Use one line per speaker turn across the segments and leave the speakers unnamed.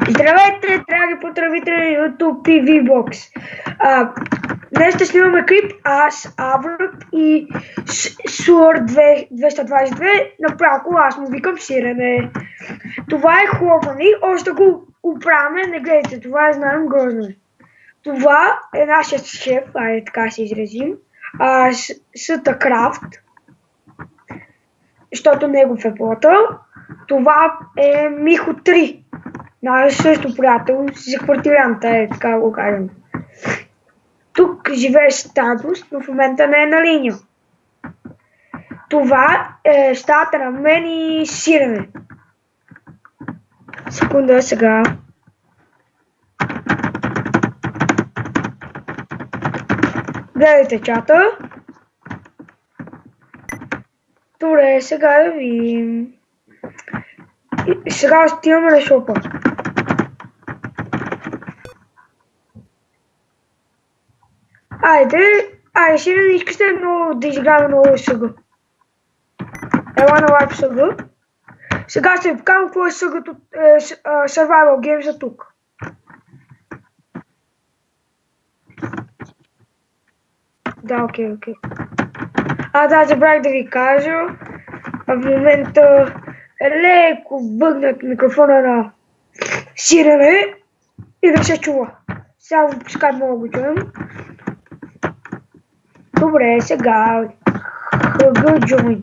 Здравейте, драги потребители на YouTube PV Box. Днес ще снимаме клип аз, Аврот и Суър 222. Направо аз му викам Сирене. Това е хлопани, още го оправяме, не гледайте, това е знаем грозно. Това е нашият шеф, айде така се изразим, Сътакрафт, защото негов е платъл. Това е Михо 3. Наш също приятел за квартиранта е, така го кажем. Тук живее Статус, но в момента не е на линия. Това е щата на мен и Сирене. Секунда сега. Гледайте чата. Добре, сега да видим. Сега отиваме на шопа. Айде, Сирене, искаш ли да изиграме много съга? Ела на лайк съга. Сега ще ви покажам какво е съгът от Survival Games за тук. Да, окей. Да, забравих да ви кажа. В момента леко въгнат микрофона на Сирене и да се чува. Сега в скайп мога го чуем. Добре, сега HG join.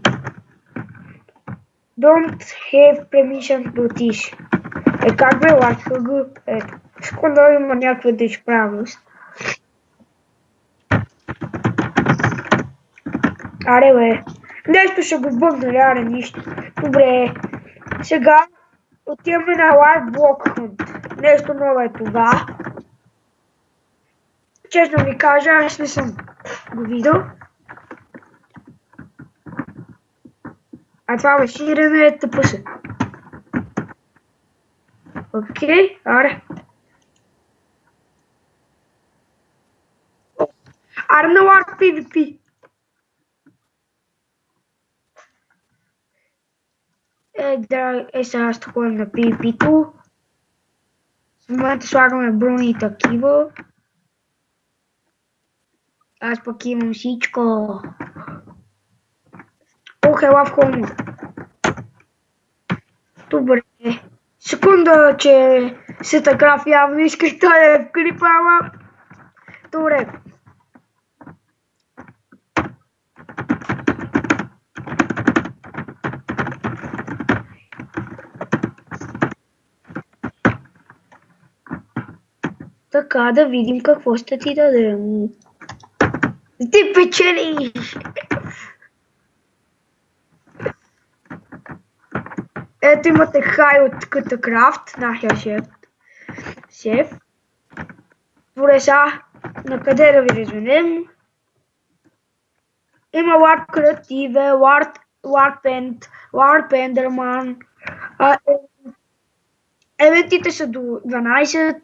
Don't have permission to teach. Как бе лайк HG? Ето. Секунда има някаква неизправност. Аре бе. Нещо ще го бъгнали, аре нищо. Добре. Сега отиваме на Live Block Hunt. Нещо ново е това. Честно ви кажа, аз не съм го видел. А това бе Сирене е тъпа се. Окей, аре. Аре на War PvP. Сега ще ходим на PvP-то. В момента слагаме брони и такива. Аз пък имам всичко. Ела в хома. Добре. Секунда, че Сътакрафт явно иска и той е в клипа, ама... Добре. Така, да видим какво ще ти дадем. Ти печелиш! Ето имате хай от Сътакрафт, нашия шеф. Добре, сега, на къде да ви разменем? Има Warp Creative, Warp Enderman. Евентите са до 12.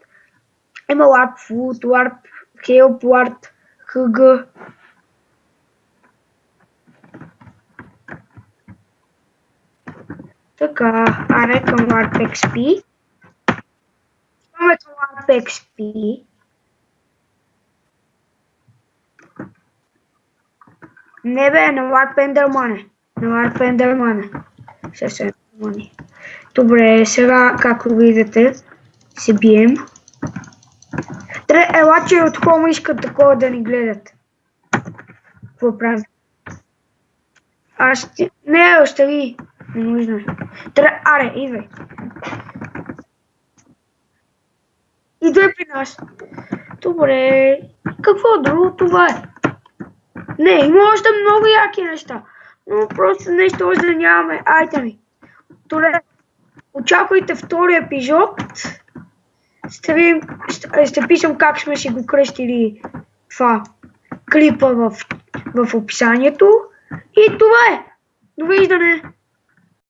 Има Warp Food, Warp Help, Warp HG. Така, аре към Warp XP. Имаме към Warp XP. Не бе, на Warp Enderman. На Warp Enderman. Съвсем Enderman. Добре, сега, както видите, се бием. Ела, че от хома искат такова да ни гледат. Какво правим? Не, остави. Не нужно е. Аре, идвай. Идвай при нас. Добре. Какво друго това е? Не, има още много яки неща. Но просто нещо още да нямаме. Айде ми. Добре. Очаквайте втори епизод. Ще пишем как сме си го кръстили това клипа в описанието. И това е. Довиждане!